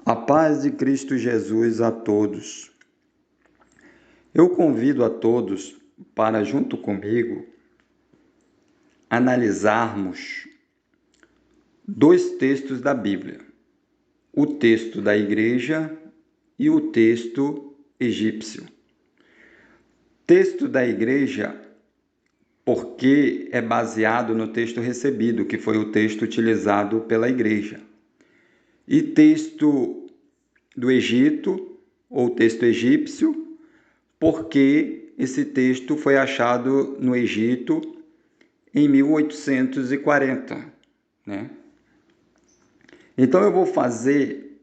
A paz de Cristo Jesus a todos. Eu convido a todos para, junto comigo, analisarmos dois textos da Bíblia: o texto da igreja e o texto egípcio. Texto da igreja, porque é baseado no texto recebido, que foi o texto utilizado pela igreja. E texto do Egito, ou texto egípcio, porque esse texto foi achado no Egito em 1840, né? Então eu vou fazer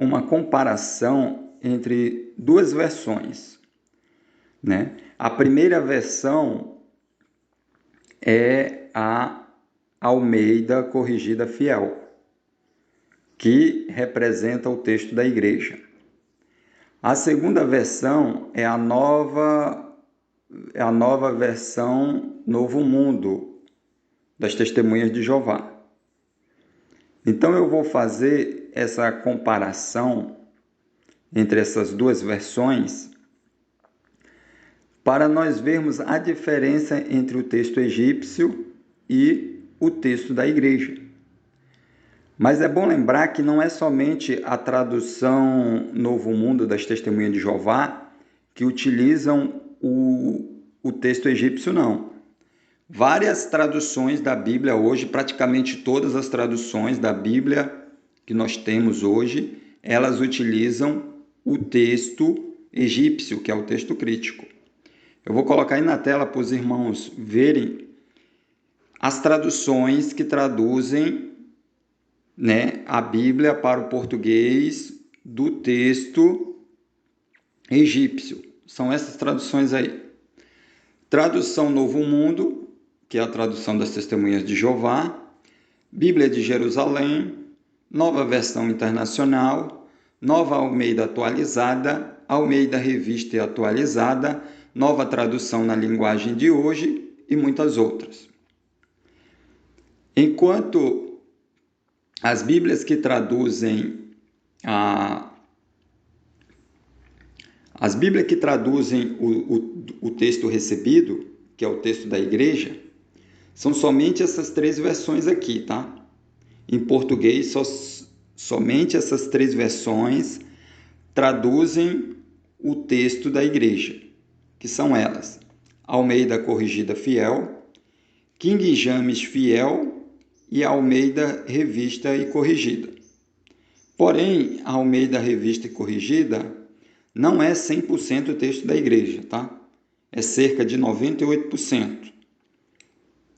uma comparação entre duas versões, né? A primeira versão é a Almeida Corrigida Fiel, que representa o texto da igreja. A segunda versão é a nova versão Novo Mundo das Testemunhas de Jeová. Então eu vou fazer essa comparação entre essas duas versões para nós vermos a diferença entre o texto egípcio e o texto da igreja. Mas é bom lembrar que não é somente a tradução Novo Mundo das Testemunhas de Jeová que utilizam o texto egípcio, não. Várias traduções da Bíblia hoje, praticamente todas as traduções da Bíblia que nós temos hoje, elas utilizam o texto egípcio, que é o texto crítico. Eu vou colocar aí na tela para os irmãos verem as traduções que traduzem, né, a Bíblia para o português do texto egípcio. São essas traduções aí. Tradução Novo Mundo, que é a tradução das Testemunhas de Jeová, Bíblia de Jerusalém, Nova Versão Internacional, Nova Almeida Atualizada, Almeida Revista e Atualizada, Nova Tradução na Linguagem de Hoje e muitas outras. Enquanto as Bíblias que traduzem as Bíblias que traduzem o texto recebido, que é o texto da igreja, são somente essas três versões aqui, tá? Em português, somente essas três versões traduzem o texto da igreja, que são elas: Almeida Corrigida Fiel, King James Fiel e Almeida Revista e Corrigida. Porém, a Almeida Revista e Corrigida não é 100% o texto da igreja, tá? É cerca de 98%.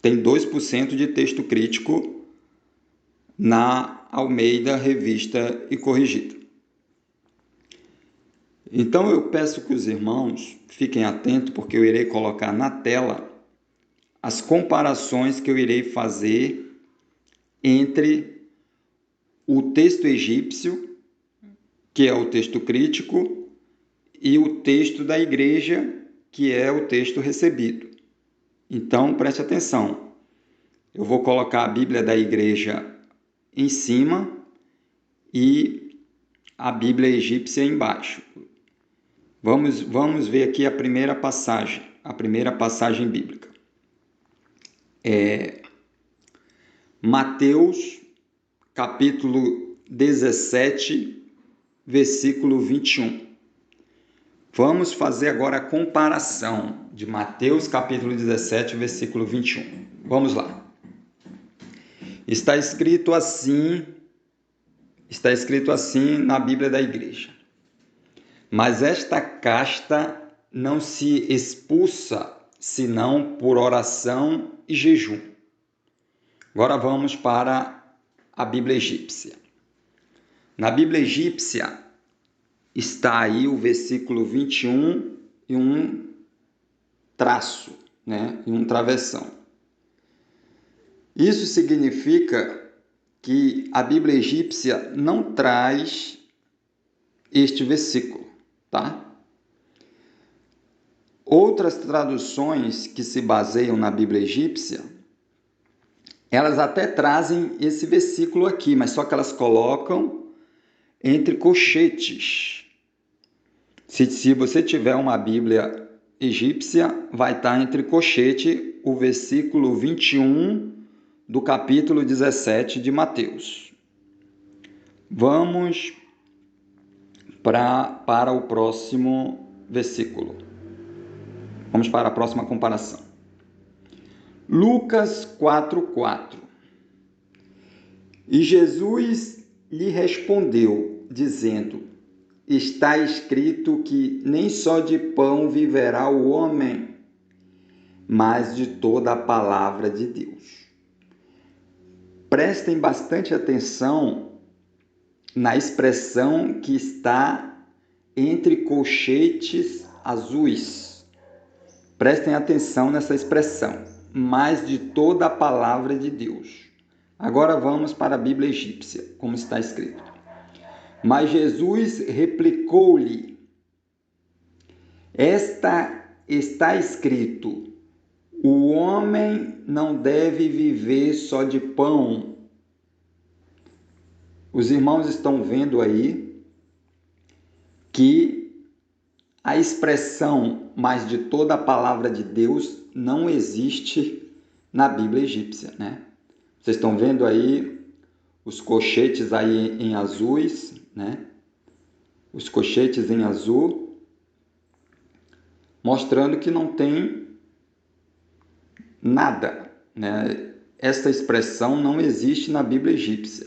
Tem 2% de texto crítico na Almeida Revista e Corrigida. Então eu peço que os irmãos fiquem atentos, porque eu irei colocar na tela as comparações que eu irei fazer entre o texto egípcio, que é o texto crítico, e o texto da igreja, que é o texto recebido. Então, preste atenção. Eu vou colocar a Bíblia da igreja em cima e a Bíblia egípcia embaixo. Vamos ver aqui a primeira passagem bíblica. Mateus, capítulo 17, versículo 21. Vamos fazer agora a comparação de Mateus, capítulo 17, versículo 21. Vamos lá. Está escrito assim na Bíblia da igreja: mas esta casta não se expulsa senão por oração e jejum. Agora vamos para a Bíblia egípcia. Na Bíblia egípcia está aí o versículo 21 e um traço, né? E um travessão. Isso significa que a Bíblia egípcia não traz este versículo, tá? Outras traduções que se baseiam na Bíblia egípcia, elas até trazem esse versículo aqui, mas só que elas colocam entre colchetes. Se você tiver uma Bíblia egípcia, vai estar entre colchete o versículo 21 do capítulo 17 de Mateus. Vamos para o próximo versículo. Vamos para a próxima comparação. Lucas 4:4. E Jesus lhe respondeu, dizendo: está escrito que nem só de pão viverá o homem, mas de toda a palavra de Deus. Prestem bastante atenção na expressão que está entre colchetes azuis. Prestem atenção nessa expressão, mas de toda a palavra de Deus. Agora vamos para a Bíblia egípcia, como está escrito. Mas Jesus replicou-lhe: está escrito, o homem não deve viver só de pão. Os irmãos estão vendo aí que a expressão "mas de toda a palavra de Deus" não existe na Bíblia egípcia, né? Vocês estão vendo aí os colchetes aí em azuis, né? Os colchetes em azul, mostrando que não tem nada, né? Esta expressão não existe na Bíblia egípcia.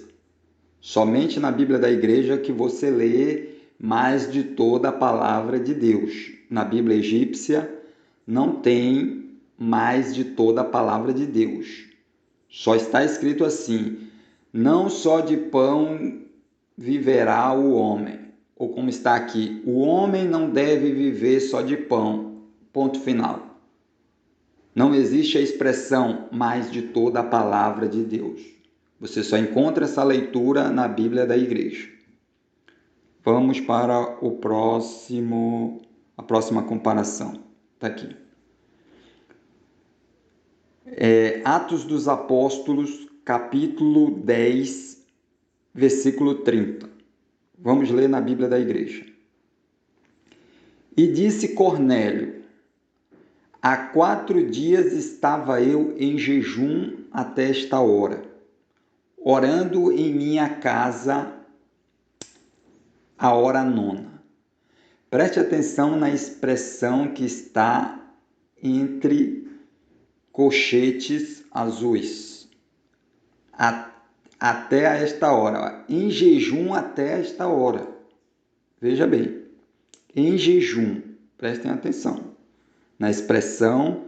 Somente na Bíblia da Igreja que você lê mais de toda a palavra de Deus. Na Bíblia egípcia não tem mais de toda a palavra de Deus. Só está escrito assim: não só de pão viverá o homem. Ou como está aqui, o homem não deve viver só de pão. Ponto final. Não existe a expressão mais de toda a palavra de Deus. Você só encontra essa leitura na Bíblia da Igreja. Vamos para a próxima comparação. Está aqui. Atos dos Apóstolos, capítulo 10, versículo 30. Vamos ler na Bíblia da Igreja. E disse Cornélio: há 4 dias estava eu em jejum até esta hora, orando em minha casa a hora 9. Preste atenção na expressão que está entre colchetes azuis. Até esta hora. Em jejum até esta hora. Veja bem. Em jejum. Prestem atenção na expressão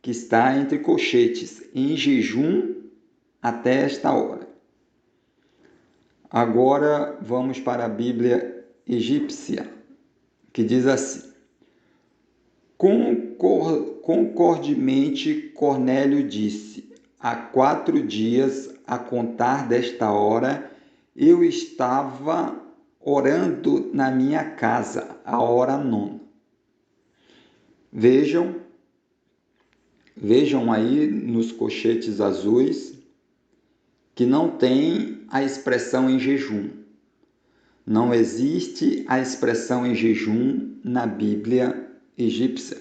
que está entre colchetes. Em jejum até esta hora. Agora vamos para a Bíblia egípcia, que diz assim: concordemente Cornélio disse: há 4 dias, a contar desta hora, eu estava orando na minha casa, a hora 9. Vejam aí nos colchetes azuis que não tem a expressão em jejum. Não existe a expressão em jejum na Bíblia egípcia.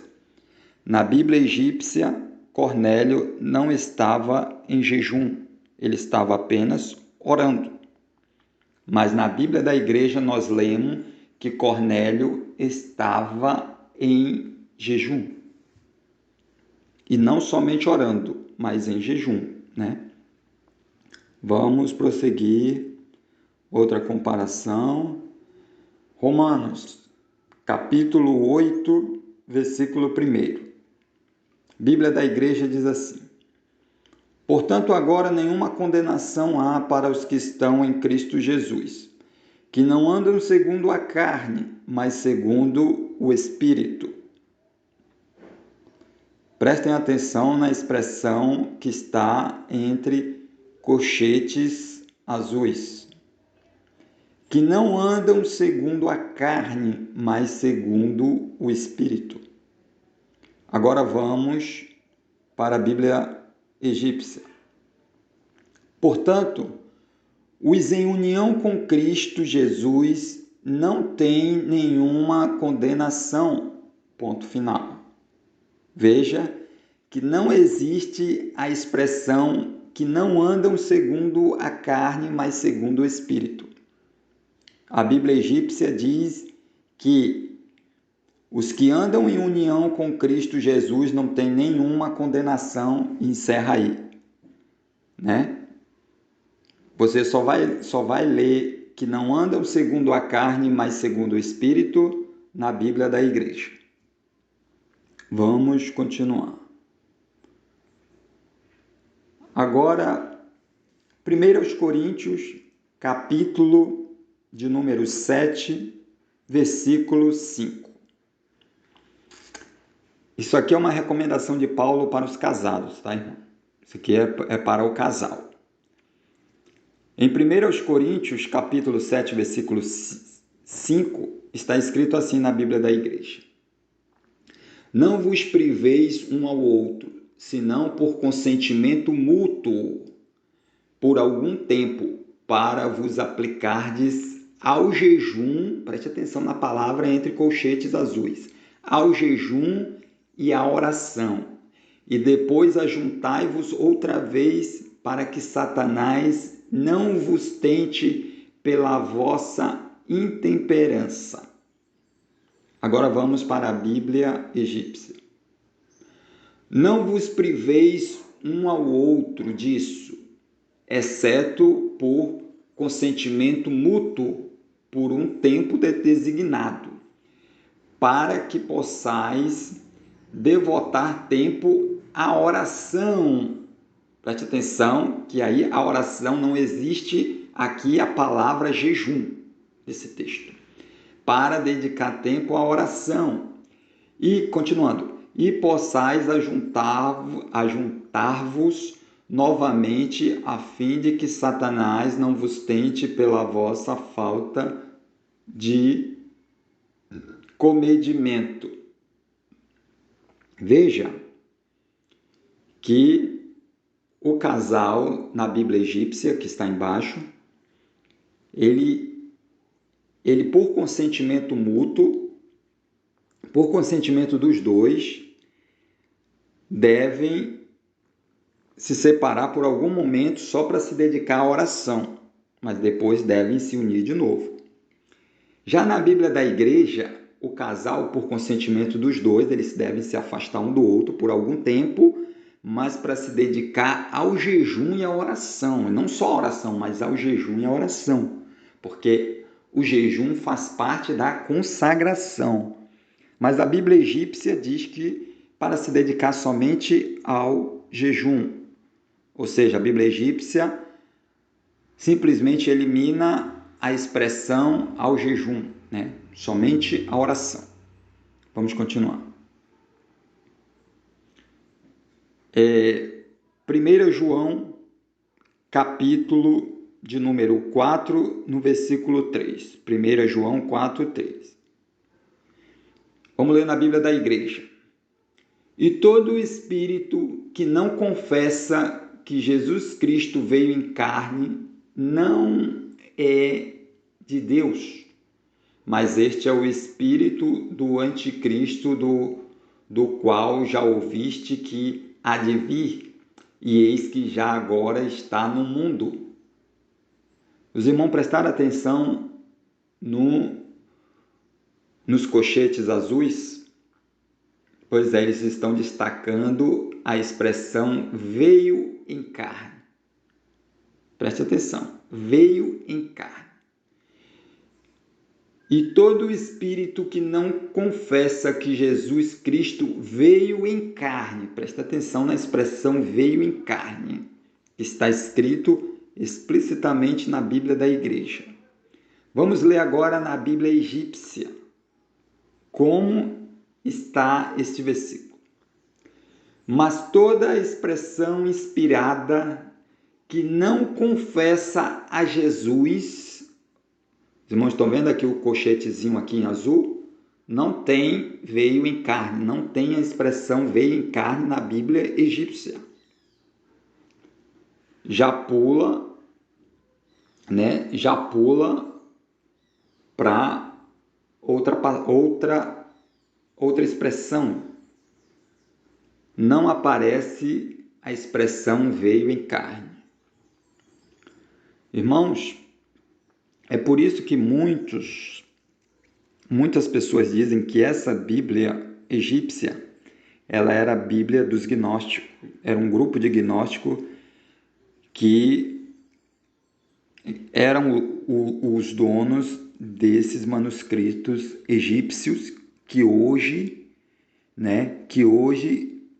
Na Bíblia egípcia, Cornélio não estava em jejum, ele estava apenas orando. Mas na Bíblia da Igreja nós lemos que Cornélio estava em jejum. E não somente orando, mas em jejum, né? Vamos prosseguir. Outra comparação. Romanos, capítulo 8, versículo 1. Bíblia da Igreja diz assim: portanto, agora nenhuma condenação há para os que estão em Cristo Jesus, que não andam segundo a carne, mas segundo o Espírito. Prestem atenção na expressão que está entre colchetes azuis. Que não andam segundo a carne, mas segundo o Espírito. Agora vamos para a Bíblia egípcia. Portanto, Os em união com Cristo Jesus não têm nenhuma condenação. Ponto final. Veja que não existe a expressão que não andam segundo a carne, mas segundo o Espírito. A Bíblia egípcia diz que os que andam em união com Cristo Jesus não têm nenhuma condenação, e encerra aí, né? Você só vai ler que não andam segundo a carne, mas segundo o Espírito na Bíblia da igreja. Vamos continuar. Agora, 1 Coríntios, capítulo de número 7, versículo 5. Isso aqui é uma recomendação de Paulo para os casados, tá, irmão? Isso aqui é para o casal. Em 1 Coríntios, capítulo 7, versículo 5, está escrito assim na Bíblia da igreja. Não vos priveis um ao outro, senão por consentimento mútuo, por algum tempo, para vos aplicardes ao jejum, preste atenção na palavra entre colchetes azuis, ao jejum e à oração, e depois ajuntai-vos outra vez para que Satanás não vos tente pela vossa intemperança. Agora vamos para a Bíblia egípcia. Não vos priveis um ao outro disso, exceto por consentimento mútuo, por um tempo designado, para que possais devotar tempo à oração. Preste atenção que aí a oração não existe aqui a palavra jejum desse texto. Para dedicar tempo à oração. E, continuando, e possais ajuntar-vos novamente a fim de que Satanás não vos tente pela vossa falta de comedimento. Veja que o casal, na Bíblia egípcia, que está embaixo, ele por consentimento mútuo, por consentimento dos dois, devem se separar por algum momento só para se dedicar à oração, mas depois devem se unir de novo. Já na Bíblia da igreja, o casal, por consentimento dos dois, eles devem se afastar um do outro por algum tempo, mas para se dedicar ao jejum e à oração. Não só a oração, mas ao jejum e à oração. Porque o jejum faz parte da consagração. Mas a Bíblia egípcia diz que para se dedicar somente ao jejum. Ou seja, a Bíblia egípcia simplesmente elimina a expressão ao jejum, né? Somente a oração. Vamos continuar. 1 João, capítulo de número 4, no versículo 3. 1 João 4, 3. Vamos ler na Bíblia da igreja. E todo espírito que não confessa que Jesus Cristo veio em carne não é de Deus, mas este é o espírito do anticristo, do qual já ouviste que há de vir, e eis que já agora está no mundo. Os irmãos prestaram atenção nos colchetes azuis? Pois é, eles estão destacando a expressão veio em carne. Preste atenção, veio em carne. E todo espírito que não confessa que Jesus Cristo veio em carne, presta atenção na expressão veio em carne, está escrito explicitamente na Bíblia da igreja. Vamos ler agora na Bíblia egípcia como está este versículo. Mas toda expressão inspirada que não confessa a Jesus, os irmãos estão vendo aqui o colchetezinho aqui em azul? Não tem veio em carne, não tem a expressão veio em carne na Bíblia egípcia. Já pula né, já pula para outra expressão. Não aparece a expressão veio em carne. Irmãos, é por isso que muitas pessoas dizem que essa Bíblia egípcia, ela era a Bíblia dos gnósticos. Era um grupo de gnósticos que eram os donos desses manuscritos egípcios que hoje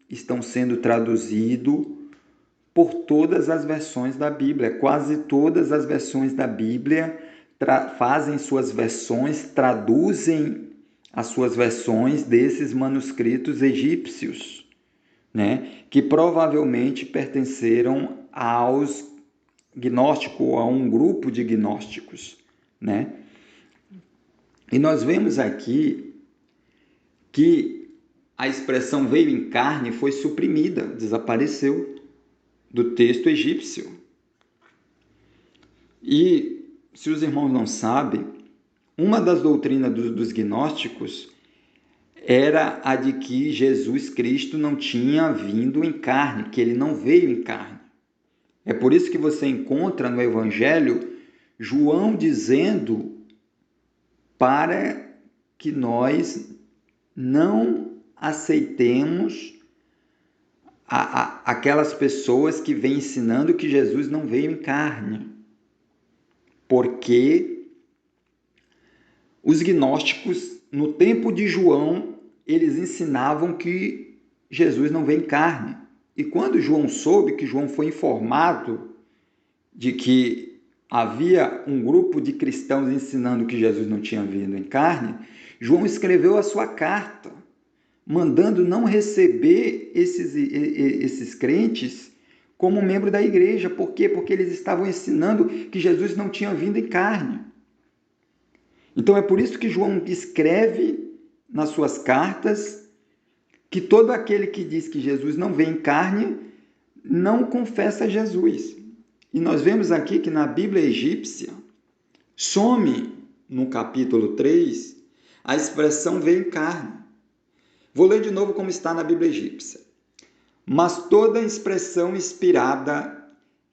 estão sendo traduzidos por todas as versões da Bíblia. Quase todas as versões da Bíblia fazem suas versões, traduzem as suas versões desses manuscritos egípcios, né? Que provavelmente pertenceram aos gnósticos, ou a um grupo de gnósticos, né? E nós vemos aqui que a expressão veio em carne foi suprimida, desapareceu do texto egípcio. E, se os irmãos não sabem, uma das doutrinas dos gnósticos era a de que Jesus Cristo não tinha vindo em carne, que ele não veio em carne. É por isso que você encontra no Evangelho João dizendo para que nós não aceitemos aquelas pessoas que vêm ensinando que Jesus não veio em carne. Porque os gnósticos, no tempo de João, eles ensinavam que Jesus não veio em carne. E quando João soube, que João foi informado de que havia um grupo de cristãos ensinando que Jesus não tinha vindo em carne, João escreveu a sua carta, mandando não receber esses crentes como membro da igreja. Por quê? Porque eles estavam ensinando que Jesus não tinha vindo em carne. Então é por isso que João escreve nas suas cartas que todo aquele que diz que Jesus não vem em carne não confessa Jesus. E nós vemos aqui que na Bíblia egípcia some no capítulo 3 a expressão veio em carne. Vou ler de novo como está na Bíblia egípcia. Mas toda expressão inspirada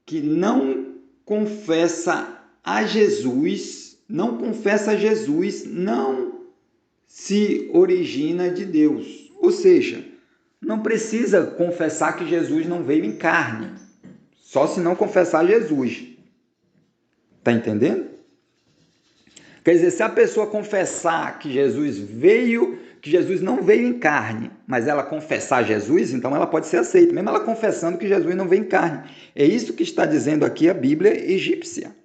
que não confessa a Jesus, não se origina de Deus. Ou seja, não precisa confessar que Jesus não veio em carne, só se não confessar Jesus. Está entendendo? Quer dizer, se a pessoa confessar que Jesus não veio em carne, mas ela confessar Jesus, então ela pode ser aceita, mesmo ela confessando que Jesus não veio em carne. É isso que está dizendo aqui a Bíblia egípcia.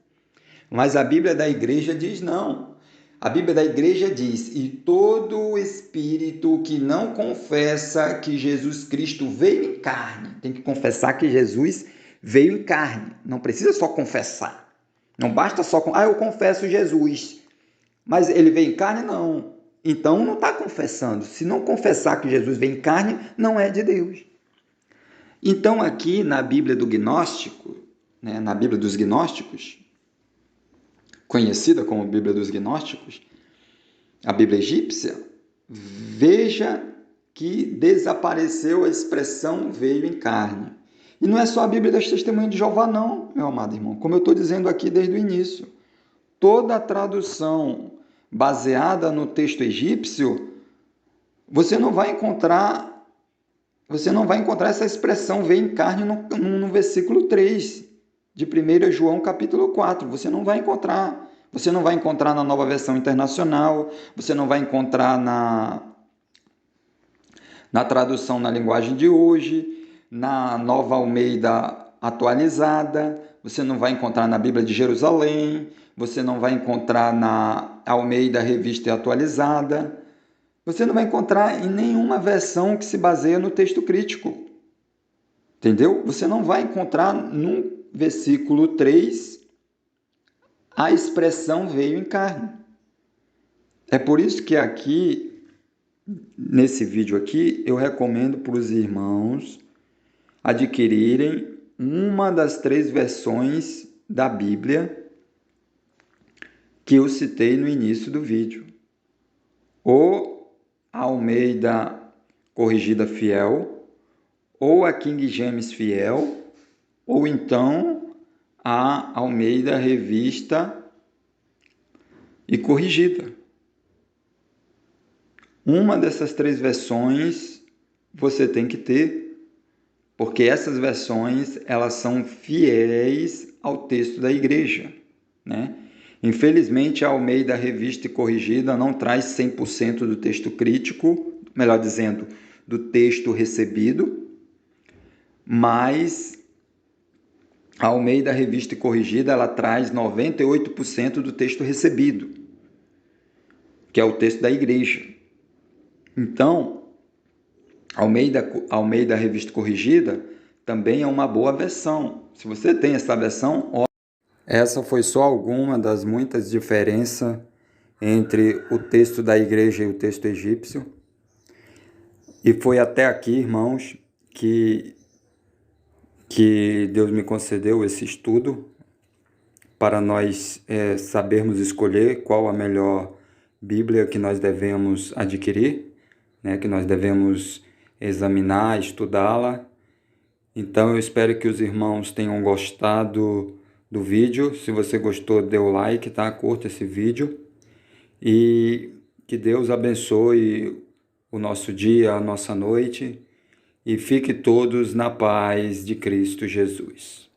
Mas a Bíblia da igreja diz não. A Bíblia da igreja diz: e todo espírito que não confessa que Jesus Cristo veio em carne, tem que confessar que Jesus veio em carne. Não precisa só confessar. Não basta só, eu confesso Jesus, mas ele veio em carne? Não. Então não está confessando. Se não confessar que Jesus veio em carne, não é de Deus. Então aqui na Bíblia do Gnóstico, né, na Bíblia dos Gnósticos, conhecida como Bíblia dos Gnósticos, a Bíblia egípcia, veja que desapareceu a expressão veio em carne. E não é só a Bíblia das Testemunhas de Jeová não, meu amado irmão, como eu estou dizendo aqui desde o início. Toda a tradução baseada no texto egípcio, você não vai encontrar essa expressão veio em carne no versículo 3 de 1 João capítulo 4. Você não vai encontrar. Você não vai encontrar na Nova Versão Internacional, você não vai encontrar na tradução na linguagem de hoje, na Nova Almeida atualizada, você não vai encontrar na Bíblia de Jerusalém, você não vai encontrar na Almeida Revista e Atualizada, você não vai encontrar em nenhuma versão que se baseia no texto crítico. Entendeu? Você não vai encontrar no versículo 3 a expressão veio em carne. É por isso que aqui, nesse vídeo aqui, eu recomendo para os irmãos adquirirem uma das 3 versões da Bíblia que eu citei no início do vídeo. Ou a Almeida Corrigida Fiel, ou a King James Fiel, ou então a Almeida Revista e Corrigida. Uma dessas três versões você tem que ter, porque essas versões elas são fiéis ao texto da igreja, né? Infelizmente, a Almeida Revista e Corrigida não traz 100% do texto crítico, melhor dizendo, do texto recebido, mas a Almeida Revista e Corrigida ela traz 98% do texto recebido, que é o texto da igreja. Então, Almeida Revista Corrigida também é uma boa versão. Se você tem essa versão, ó. Essa foi só alguma das muitas diferenças entre o texto da igreja e o texto egípcio. E foi até aqui, irmãos, que Deus me concedeu esse estudo para nós sabermos escolher qual a melhor Bíblia que nós devemos adquirir, né, que nós devemos examinar, estudá-la. Então eu espero que os irmãos tenham gostado do vídeo. Se você gostou, dê o like, tá? Curta esse vídeo. E que Deus abençoe o nosso dia, a nossa noite. E fique todos na paz de Cristo Jesus.